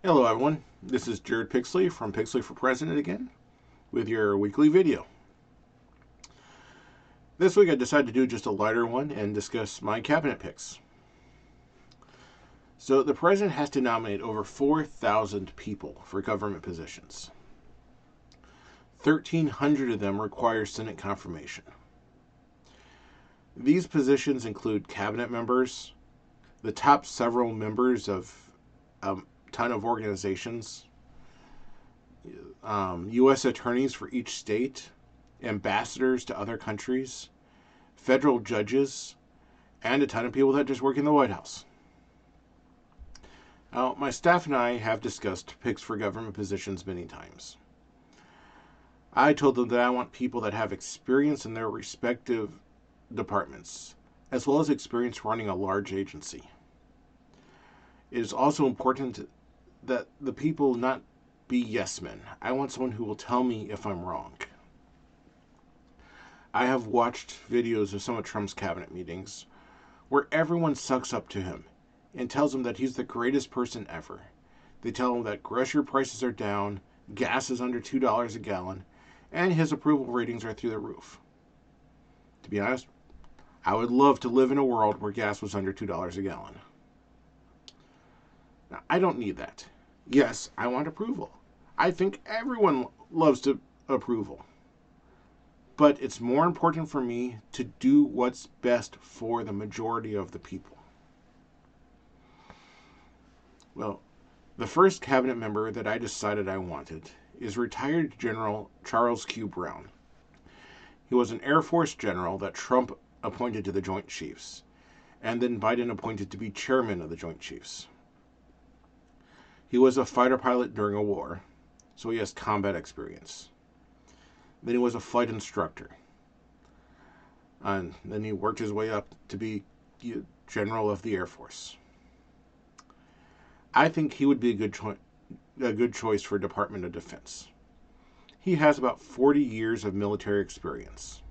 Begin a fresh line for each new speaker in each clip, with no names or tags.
Hello everyone, this is Jared Pixley from Pixley for President again with your weekly video. This week I decided to do just a lighter one and discuss my cabinet picks. So the President has to nominate over 4,000 people for government positions. 1,300 of them require Senate confirmation. These positions include cabinet members, the top several members of a ton of organizations, U.S. attorneys for each state, ambassadors to other countries, federal judges, and a ton of people that just work in the White House. Now, my staff and I have discussed picks for government positions many times. I told them that I want people that have experience in their respective departments, as well as experience running a large agency. It is also important that the people not be yes men. I want someone who will tell me if I'm wrong. I have watched videos of some of Trump's cabinet meetings where everyone sucks up to him and tells him that he's the greatest person ever. They tell him that grocery prices are down, gas is under $2 a gallon, and his approval ratings are through the roof. To be honest, I would love to live in a world where gas was under $2 a gallon. Now, I don't need that. Yes, I want approval. I think everyone loves approval. But it's more important for me to do what's best for the majority of the people. Well, the first cabinet member that I decided I wanted is retired General Charles Q. Brown. He was an Air Force general that Trump appointed to the Joint Chiefs, and then Biden appointed to be chairman of the Joint Chiefs. He was a fighter pilot during a war, so he has combat experience. Then he was a flight instructor. And then he worked his way up to be general of the Air Force. I think he would be a good choice for Department of Defense. He has about 40 years of military experience.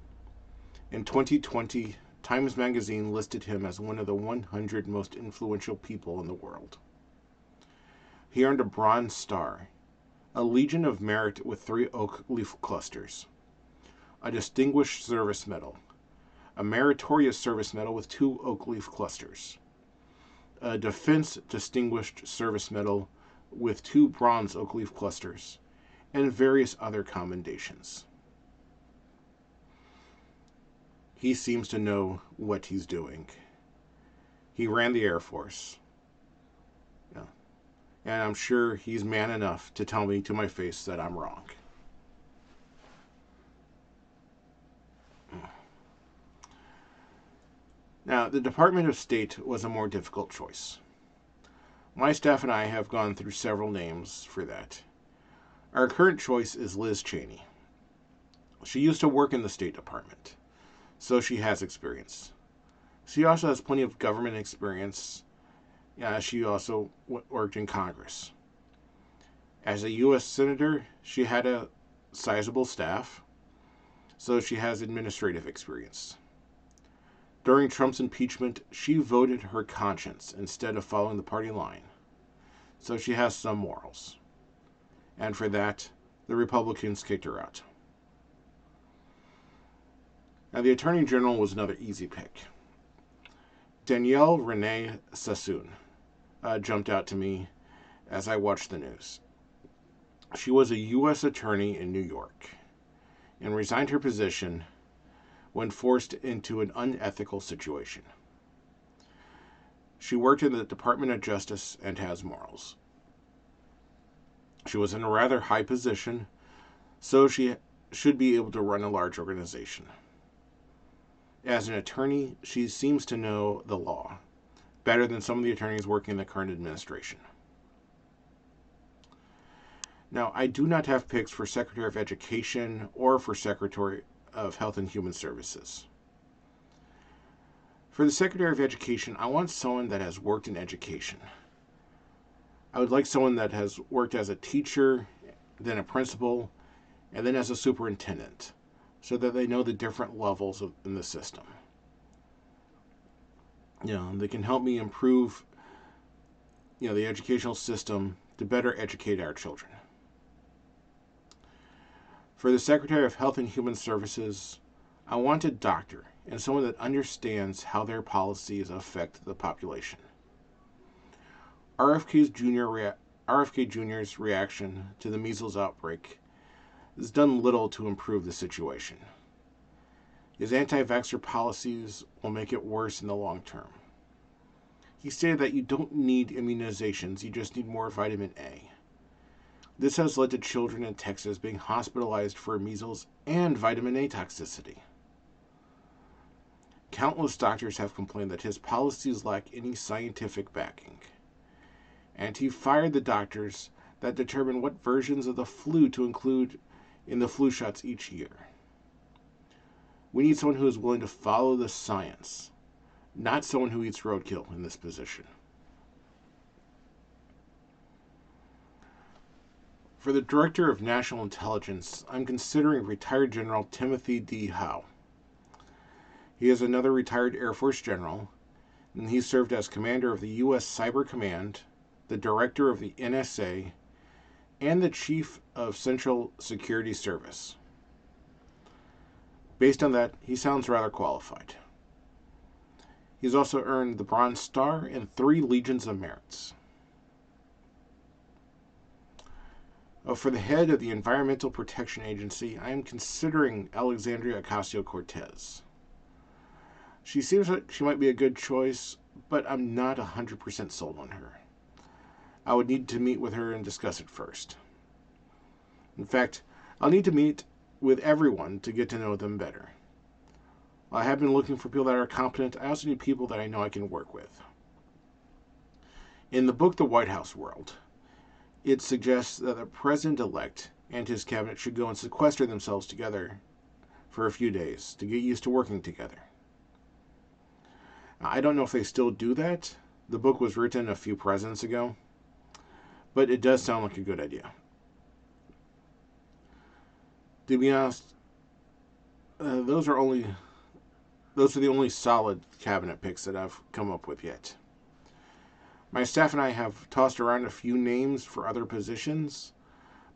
In 2020, Times Magazine listed him as one of the 100 most influential people in the world. He earned a Bronze Star, a Legion of Merit with 3 oak leaf clusters, a Distinguished Service Medal, a Meritorious Service Medal with 2 oak leaf clusters, a Defense Distinguished Service Medal with 2 bronze oak leaf clusters, and various other commendations. He seems to know what he's doing. He ran the Air Force. And I'm sure he's man enough to tell me to my face that I'm wrong. Now, the Department of State was a more difficult choice. My staff and I have gone through several names for that. Our current choice is Liz Cheney. She used to work in the State Department, so she has experience. She also has plenty of government experience. She also worked in Congress. As a U.S. Senator, she had a sizable staff, so she has administrative experience. During Trump's impeachment, she voted her conscience instead of following the party line, so she has some morals. And for that, the Republicans kicked her out. Now, the Attorney General was another easy pick. Danielle Renee Sassoon jumped out to me as I watched the news. She was a U.S. attorney in New York and resigned her position when forced into an unethical situation. She worked in the Department of Justice and has morals. She was in a rather high position, so she should be able to run a large organization. As an attorney, she seems to know the law better than some of the attorneys working in the current administration. Now, I do not have picks for Secretary of Education or for Secretary of Health and Human Services. For the Secretary of Education, I want someone that has worked in education. I would like someone that has worked as a teacher, then a principal, and then as a superintendent, so that they know the different levels in the system. They can help me improve the educational system to better educate our children. For the Secretary of Health and Human Services, I want a doctor and someone that understands how their policies affect the population. RFK Jr.'s reaction to the measles outbreak has done little to improve the situation. His anti-vaxxer policies will make it worse in the long term. He stated that you don't need immunizations, you just need more vitamin A. This has led to children in Texas being hospitalized for measles and vitamin A toxicity. Countless doctors have complained that his policies lack any scientific backing, and he fired the doctors that determine what versions of the flu to include in the flu shots each year. We need someone who is willing to follow the science, not someone who eats roadkill in this position. For the Director of National Intelligence, I'm considering retired General Timothy D. Howe. He is another retired Air Force general, and he served as commander of the U.S. Cyber Command, the director of the NSA, and the chief of Central Security Service. Based on that, he sounds rather qualified. He's also earned the Bronze Star and 3 Legions of Merits. For the head of the Environmental Protection Agency, I am considering Alexandria Ocasio-Cortez. She seems like she might be a good choice, but I'm not 100% sold on her. I would need to meet with her and discuss it first. In fact, I'll need to meet with everyone to get to know them better. While I have been looking for people that are competent, I also need people that I know I can work with. In the book The White House World, it suggests that the president-elect and his cabinet should go and sequester themselves together for a few days to get used to working together. Now, I don't know if they still do that. The book was written a few presidents ago, but it does sound like a good idea. To be honest, those are the only solid cabinet picks that I've come up with yet. My staff and I have tossed around a few names for other positions,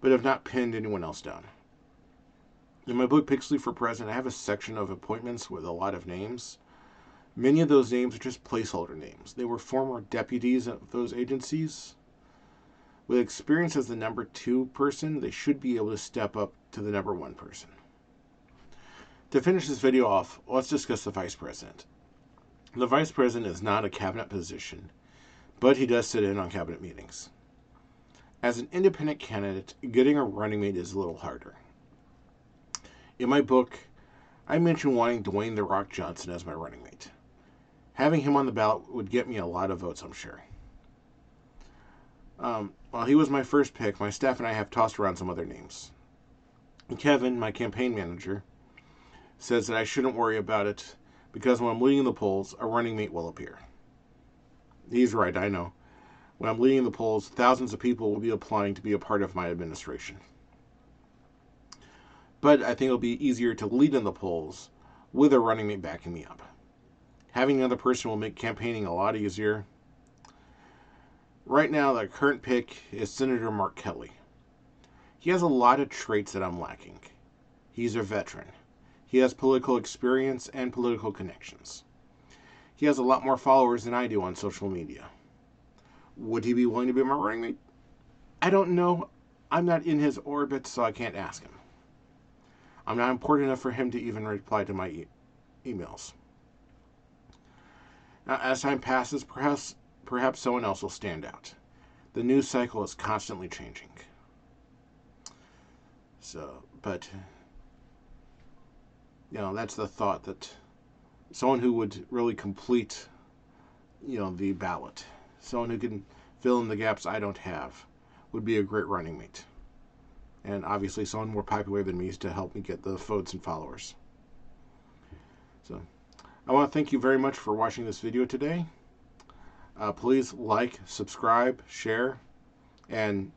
but have not pinned anyone else down. In my book, Pixley for President, I have a section of appointments with a lot of names. Many of those names are just placeholder names. They were former deputies of those agencies. With experience as the number 2 person, they should be able to step up to the number 1 person. To finish this video off, let's discuss the Vice President. The Vice President is not a cabinet position, but he does sit in on cabinet meetings. As an independent candidate, getting a running mate is a little harder. In my book, I mentioned wanting Dwayne "The Rock" Johnson as my running mate. Having him on the ballot would get me a lot of votes, I'm sure. While he was my first pick, my staff and I have tossed around some other names. Kevin, my campaign manager, says that I shouldn't worry about it because when I'm leading the polls, a running mate will appear. He's right, I know. When I'm leading the polls, thousands of people will be applying to be a part of my administration. But I think it'll be easier to lead in the polls with a running mate backing me up. Having another person will make campaigning a lot easier. Right now, the current pick is Senator Mark Kelly. He has a lot of traits that I'm lacking. He's a veteran. He has political experience and political connections. He has a lot more followers than I do on social media. Would he be willing to be my running mate? I don't know. I'm not in his orbit, so I can't ask him. I'm not important enough for him to even reply to my emails. Now, as time passes, perhaps someone else will stand out. The news cycle is constantly changing. But that's the thought, that someone who would really complete, the ballot, someone who can fill in the gaps I don't have, would be a great running mate. And obviously someone more popular than me to help me get the votes and followers. So, I want to thank you very much for watching this video today. Please like, subscribe, share, and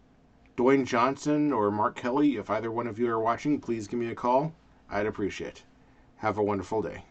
Dwayne Johnson or Mark Kelly, if either one of you are watching, please give me a call. I'd appreciate it. Have a wonderful day.